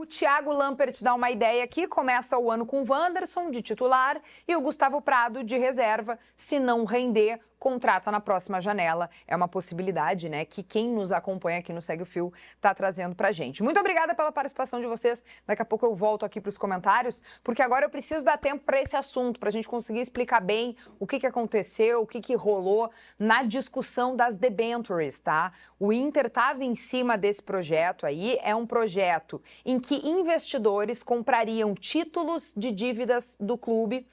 O Thiago Lampert dá uma ideia aqui, começa o ano com o Wanderson de titular e o Gustavo Prado de reserva. Se não render, contrata na próxima janela. É uma possibilidade, né, que quem nos acompanha aqui no Segue o Fio está trazendo pra gente. Muito obrigada pela participação de vocês. Daqui a pouco eu volto aqui para os comentários, porque agora eu preciso dar tempo para esse assunto, para a gente conseguir explicar bem o que aconteceu, o que rolou na discussão das debentures, tá? O Inter estava em cima desse projeto aí, é um projeto em que investidores comprariam títulos de dívidas do clube.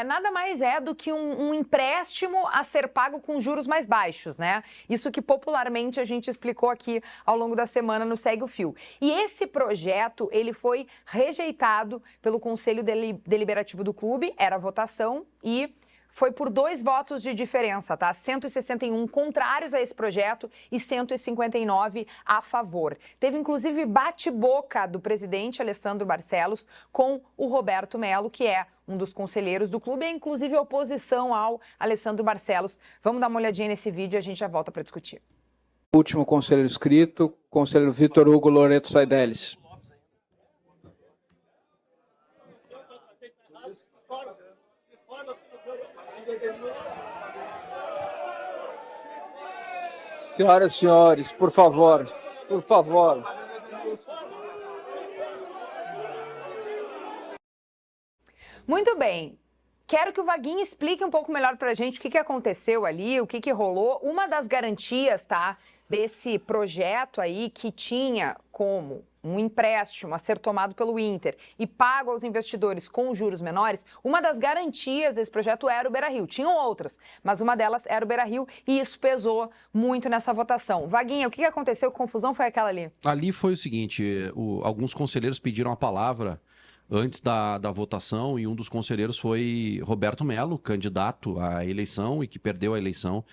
Nada mais é do que um empréstimo a ser pago com juros mais baixos, né? Isso que popularmente a gente explicou aqui ao longo da semana no Segue o Fio. E esse projeto, ele foi rejeitado pelo Conselho Deliberativo do clube, era votação e foi por 2 votos de diferença, tá? 161 contrários a esse projeto e 159 a favor. Teve, inclusive, bate-boca do presidente Alessandro Barcelos com o Roberto Melo, que é um dos conselheiros do clube, e inclusive oposição ao Alessandro Barcelos. Vamos dar uma olhadinha nesse vídeo e a gente já volta para discutir. Último conselheiro inscrito, conselheiro Vitor Hugo Loreto Saideles. Senhoras e senhores, por favor, por favor. Muito bem. Quero que o Vaguinho explique um pouco melhor pra gente o que aconteceu ali, o que rolou. Uma das garantias, tá, desse projeto aí que tinha como um empréstimo a ser tomado pelo Inter e pago aos investidores com juros menores, uma das garantias desse projeto era o Beira-Rio. Tinham outras, mas uma delas era o Beira-Rio e isso pesou muito nessa votação. Vaguinha, o que aconteceu? Que confusão foi aquela ali? Ali foi o seguinte, alguns conselheiros pediram a palavra antes da votação e um dos conselheiros foi Roberto Melo, candidato à eleição e que perdeu a eleição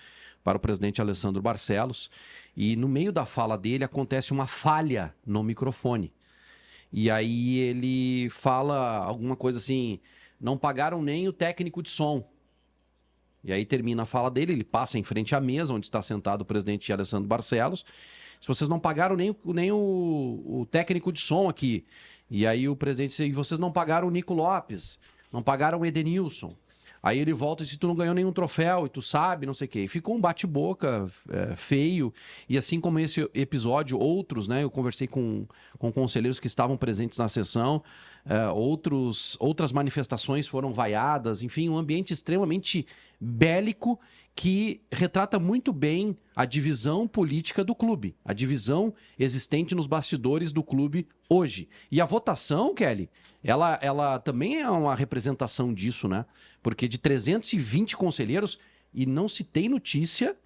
para o presidente Alessandro Barcelos. E no meio da fala dele acontece uma falha no microfone. E aí ele fala alguma coisa assim, não pagaram nem o técnico de som. E aí termina a fala dele, ele passa em frente à mesa onde está sentado o presidente Alessandro Barcelos. Se vocês não pagaram nem o técnico de som aqui. E aí o presidente disse, e vocês não pagaram o Nico Lopes, não pagaram o Edenilson. Aí ele volta e diz, tu não ganhou nenhum troféu, e tu sabe, não sei o quê. E ficou um bate-boca feio. E assim como esse episódio, outros, né? Eu conversei com conselheiros que estavam presentes na sessão, outras manifestações foram vaiadas. Enfim, um ambiente extremamente bélico que retrata muito bem a divisão política do clube, a divisão existente nos bastidores do clube hoje. E a votação, Kelly, ela também é uma representação disso, né? Porque de 320 conselheiros, e não se tem notícia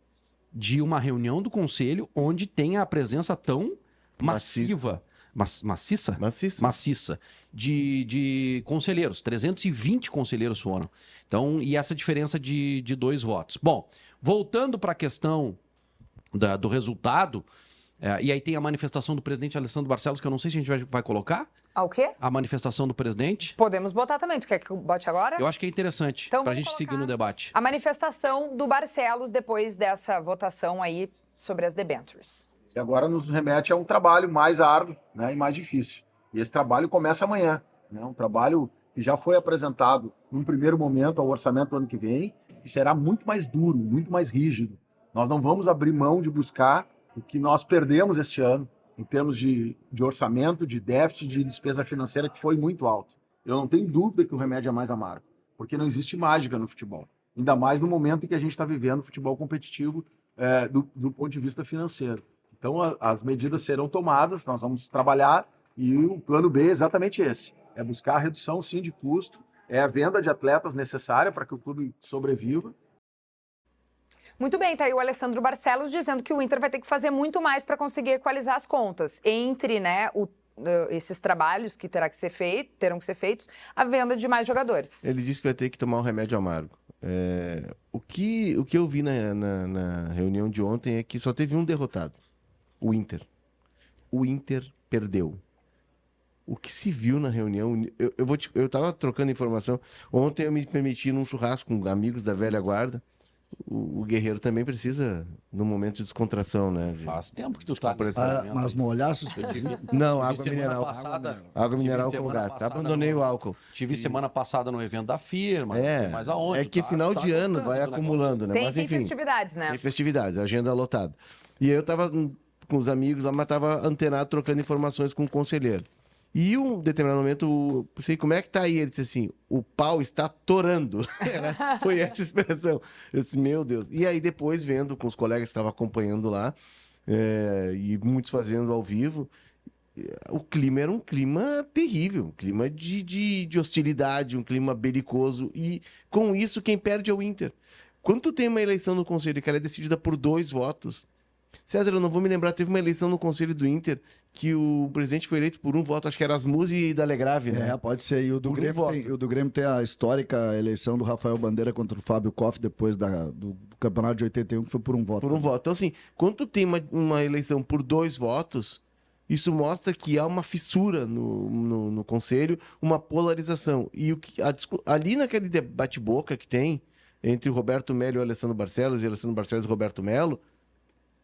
de uma reunião do conselho onde tenha a presença tão massiva. Maciça de conselheiros. 320 conselheiros foram. Então, e essa diferença de 2 votos. Bom, voltando para a questão do resultado, e aí tem a manifestação do presidente Alessandro Barcelos, que eu não sei se a gente vai colocar. O quê? A manifestação do presidente. Podemos botar também. Tu quer que eu bote agora? Eu acho que é interessante, então, para a gente seguir no debate. A manifestação do Barcelos depois dessa votação aí sobre as debentures. E agora nos remete a um trabalho mais árduo, né, e mais difícil. E esse trabalho começa amanhã. Né, um trabalho que já foi apresentado num primeiro momento ao orçamento do ano que vem e será muito mais duro, muito mais rígido. Nós não vamos abrir mão de buscar o que nós perdemos este ano em termos de orçamento, de déficit, de despesa financeira, que foi muito alto. Eu não tenho dúvida que o remédio é mais amargo, porque não existe mágica no futebol. Ainda mais no momento em que a gente está vivendo futebol competitivo do ponto de vista financeiro. Então, as medidas serão tomadas, nós vamos trabalhar e o plano B é exatamente esse. É buscar a redução, sim, de custo, é a venda de atletas necessária para que o clube sobreviva. Muito bem, tá aí o Alessandro Barcelos dizendo que o Inter vai ter que fazer muito mais para conseguir equalizar as contas. Entre, né, esses trabalhos que terão que ser feitos, a venda de mais jogadores. Ele disse que vai ter que tomar um remédio amargo. O que eu vi na reunião de ontem é que só teve um derrotado. O Inter. O Inter perdeu. O que se viu na reunião... Eu tava trocando informação. Ontem eu me permiti num churrasco com amigos da velha guarda. o Guerreiro também precisa num momento de descontração, né? Faz tempo que tu tá nesse Ah, momento. mas molhaço... Não, Tive água semana mineral. passada- Água tive mineral com semana gás. passada Abandonei no- o álcool. Tive semana passada no evento da firma, não sei mais aonde. É que tá- final tá de ano gostando vai do negócio. acumulando, né? Tem, Mas tem enfim, festividades, né? tem festividades, agenda lotada. E aí eu tava com os amigos lá, mas tava antenado, trocando informações com o conselheiro. E um determinado momento, eu pensei, como é que tá aí? Ele disse assim, o pau está torando. Foi essa expressão. Eu disse, meu Deus. E aí depois, vendo com os colegas que estavam acompanhando lá, e muitos fazendo ao vivo, o clima era um clima terrível, um clima de hostilidade, um clima belicoso. E com isso, quem perde é o Inter. Quando tu tem uma eleição no Conselho que ela é decidida por 2 votos, César, eu não vou me lembrar, teve uma eleição no Conselho do Inter que o presidente foi eleito por 1 voto, acho que era Asmusi e Dalegrave, né? É, pode ser. E o do, Por um Grêmio voto. tem, o do Grêmio tem a histórica eleição do Rafael Bandeira contra o Fábio Koff depois do campeonato de 81, que foi por 1 voto. Por 1 voto. Então, assim, quando tu tem uma eleição por 2 votos, isso mostra que há uma fissura no Conselho, uma polarização. E ali naquele debate-boca que tem entre o Roberto Melo e o Alessandro Barcelos, e o Alessandro Barcelos e o Roberto Melo,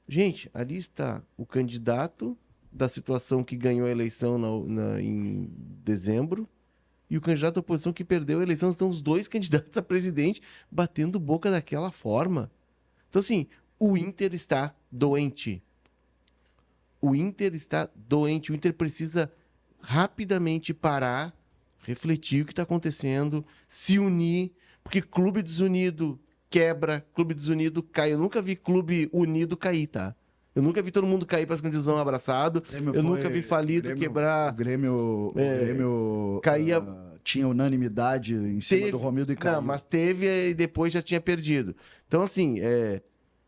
gente, ali está o candidato da situação que ganhou a eleição em dezembro e o candidato da oposição que perdeu a eleição. Estão os 2 candidatos a presidente batendo boca daquela forma. Então, assim, o Inter está doente. O Inter está doente. O Inter precisa rapidamente parar, refletir o que está acontecendo, se unir, porque clube desunido quebra, clube desunido cai. Eu nunca vi clube unido cair, tá? Eu nunca vi todo mundo cair para a condição abraçado. Eu nunca vi falido quebrar. O Grêmio caía- tinha unanimidade em cima Teve- do Romildo e caiu. Não, mas teve e depois já tinha perdido. Então, assim,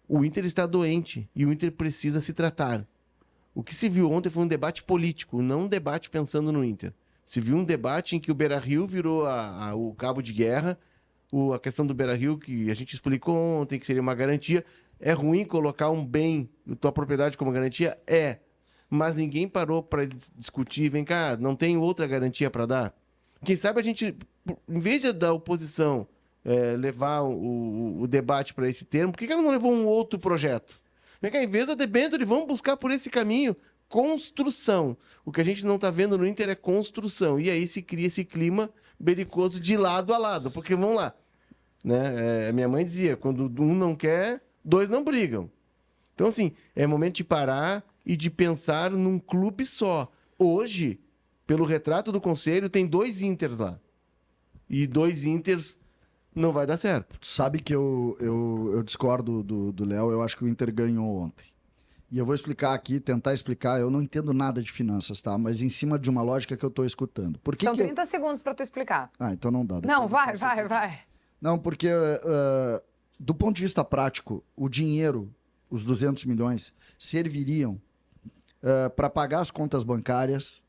o Inter está doente e o Inter precisa se tratar. O que se viu ontem foi um debate político, não um debate pensando no Inter. Se viu um debate em que o Beira-Rio virou o cabo de guerra, a questão do Beira-Rio, que a gente explicou ontem, que seria uma garantia. É ruim colocar um bem, tua propriedade como garantia? É. Mas ninguém parou para discutir, vem cá, não tem outra garantia para dar? Quem sabe a gente, em vez da oposição levar o debate para esse termo, por que ela não levou um outro projeto? Vem cá, em vez da debênture, vamos buscar por esse caminho construção. O que a gente não está vendo no Inter é construção. E aí se cria esse clima belicoso de lado a lado. Porque, vamos lá, né? Minha mãe dizia, quando um não quer, 2 não brigam. Então, assim, é momento de parar e de pensar num clube só. Hoje, pelo retrato do Conselho, tem 2 Inters lá. E 2 Inters não vai dar certo. Tu sabe que eu discordo do Léo, eu acho que o Inter ganhou ontem. E eu vou explicar aqui, tentar explicar, eu não entendo nada de finanças, tá? Mas em cima de uma lógica que eu tô escutando. Por que São que 30 segundos para tu explicar. Ah, então não dá. depois Não, eu vai, faço vai, aqui. vai. Não, porque do ponto de vista prático, o dinheiro, os 200 milhões, serviriam para pagar as contas bancárias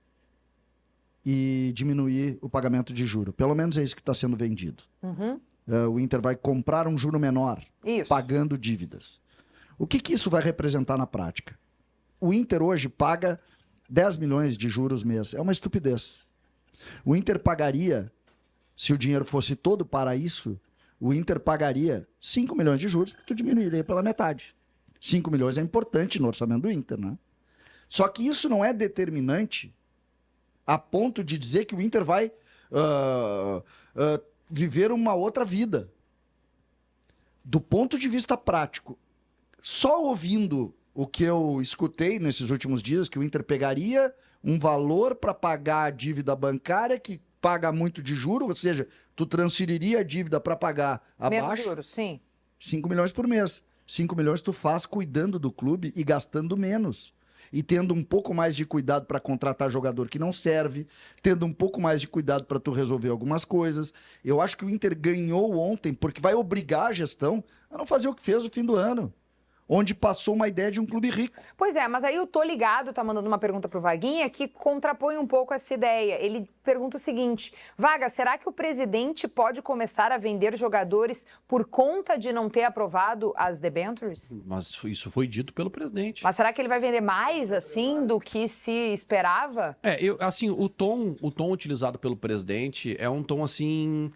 e diminuir o pagamento de juro. Pelo menos é isso que está sendo vendido. Uhum. O Inter vai comprar um juro menor, Isso. pagando dívidas. O que isso vai representar na prática? O Inter hoje paga 10 milhões de juros mês. É uma estupidez. O Inter pagaria, se o dinheiro fosse todo para isso, o Inter pagaria 5 milhões de juros, que tu diminuiria pela metade. 5 milhões é importante no orçamento do Inter, né? Só que isso não é determinante a ponto de dizer que o Inter vai viver uma outra vida. Do ponto de vista prático, só ouvindo o que eu escutei nesses últimos dias, que o Inter pegaria um valor para pagar a dívida bancária que paga muito de juros, ou seja, tu transferiria a dívida para pagar Menos abaixo, juros, sim. 5 milhões por mês. 5 milhões tu faz cuidando do clube e gastando menos. E tendo um pouco mais de cuidado para contratar jogador que não serve, tendo um pouco mais de cuidado para tu resolver algumas coisas. Eu acho que o Inter ganhou ontem porque vai obrigar a gestão a não fazer o que fez no fim do ano, onde passou uma ideia de um clube rico. Pois é, mas aí o Tô Ligado tá mandando uma pergunta pro Vaguinha que contrapõe um pouco essa ideia. Ele pergunta o seguinte: Vaga, será que o presidente pode começar a vender jogadores por conta de não ter aprovado as debentures? Mas isso foi dito pelo presidente. Mas será que ele vai vender mais, assim, do que se esperava? Assim, o tom utilizado pelo presidente é um tom, assim,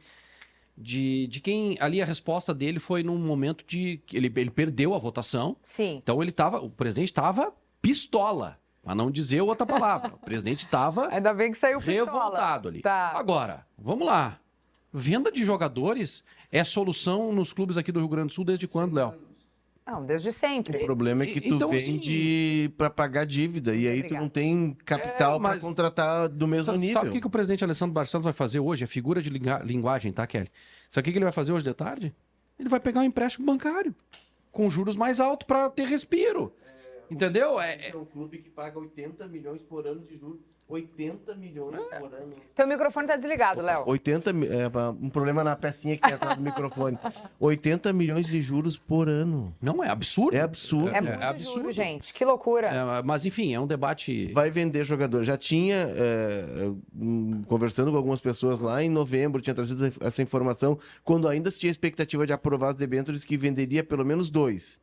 de quem ali a resposta dele foi num momento de que ele perdeu a votação. Sim. Então o presidente estava pistola, para não dizer outra palavra. O presidente estava Ainda bem que saiu pistola. revoltado ali. Tá. Agora, vamos lá. Venda de jogadores é solução nos clubes aqui do Rio Grande do Sul desde quando, Léo? Não, desde O sempre. problema é que tu Então, vende pra pagar dívida. E aí tu obrigada. não tem capital pra mas- contratar do mesmo nível. Sabe o que o presidente Alessandro Barcelos vai fazer hoje? É figura de linguagem, tá, Kelly? Sabe o que ele vai fazer hoje de tarde? Ele vai pegar um empréstimo bancário com juros mais altos para ter respiro. Entendeu? É um clube que paga 80 milhões por ano de juros. 80 milhões por ano. Teu microfone tá desligado, Léo. 80, um problema na pecinha que tem atrás do microfone. 80 milhões de juros por ano. Não, é absurdo. É absurdo. É muito absurdo. juro, gente. Que loucura. Mas, enfim, é um debate... Vai vender jogador. Já tinha, conversando com algumas pessoas lá, em novembro, tinha trazido essa informação, quando ainda se tinha expectativa de aprovar as debêntures, que venderia pelo menos 2.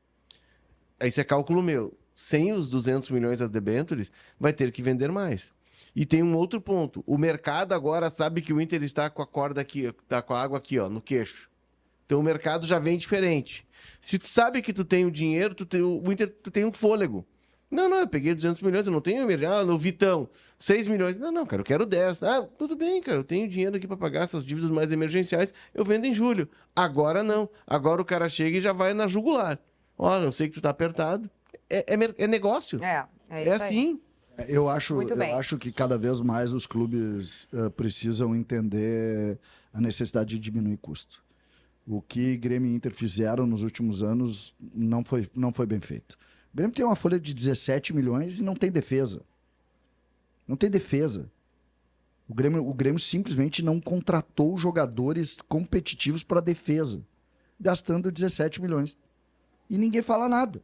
Isso é cálculo meu. Sem os 200 milhões das debêntures, vai ter que vender mais. E tem um outro ponto. O mercado agora sabe que o Inter está com a corda aqui, está com a água aqui, ó, no queixo. Então o mercado já vem diferente. Se tu sabe que tu tem o dinheiro, o Inter tu tem um fôlego. Não, eu peguei 200 milhões, eu não tenho emergência. Ah, no Vitão, 6 milhões. Não, cara, eu quero 10. Ah, tudo bem, cara, eu tenho dinheiro aqui para pagar essas dívidas mais emergenciais, eu vendo em julho. Agora não. Agora o cara chega e já vai na jugular. Ó, eu sei que tu tá apertado. É negócio. É É isso aí. assim. Eu acho Muito bem. que cada vez mais os clubes precisam entender a necessidade de diminuir custo. O que Grêmio e Inter fizeram nos últimos anos não foi bem feito. O Grêmio tem uma folha de 17 milhões e não tem defesa. Não tem defesa. O Grêmio simplesmente não contratou jogadores competitivos para defesa, gastando 17 milhões. E ninguém fala nada.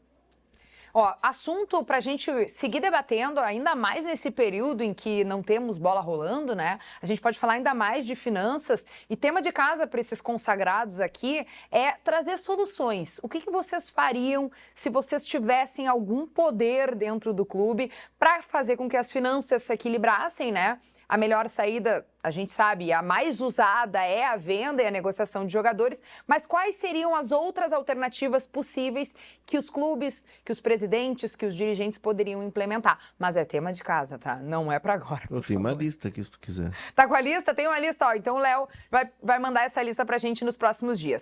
Ó, assunto pra gente seguir debatendo, ainda mais nesse período em que não temos bola rolando, né? A gente pode falar ainda mais de finanças. E tema de casa para esses consagrados aqui é trazer soluções. O que vocês fariam se vocês tivessem algum poder dentro do clube para fazer com que as finanças se equilibrassem, né? A melhor saída, a gente sabe, a mais usada é a venda e a negociação de jogadores, mas quais seriam as outras alternativas possíveis que os clubes, que os presidentes, que os dirigentes poderiam implementar? Mas é tema de casa, tá? Não é para agora. Eu tenho uma lista aqui, se tu quiser. Tá com a lista? Tem uma lista, ó. Então o Léo vai mandar essa lista pra gente nos próximos dias.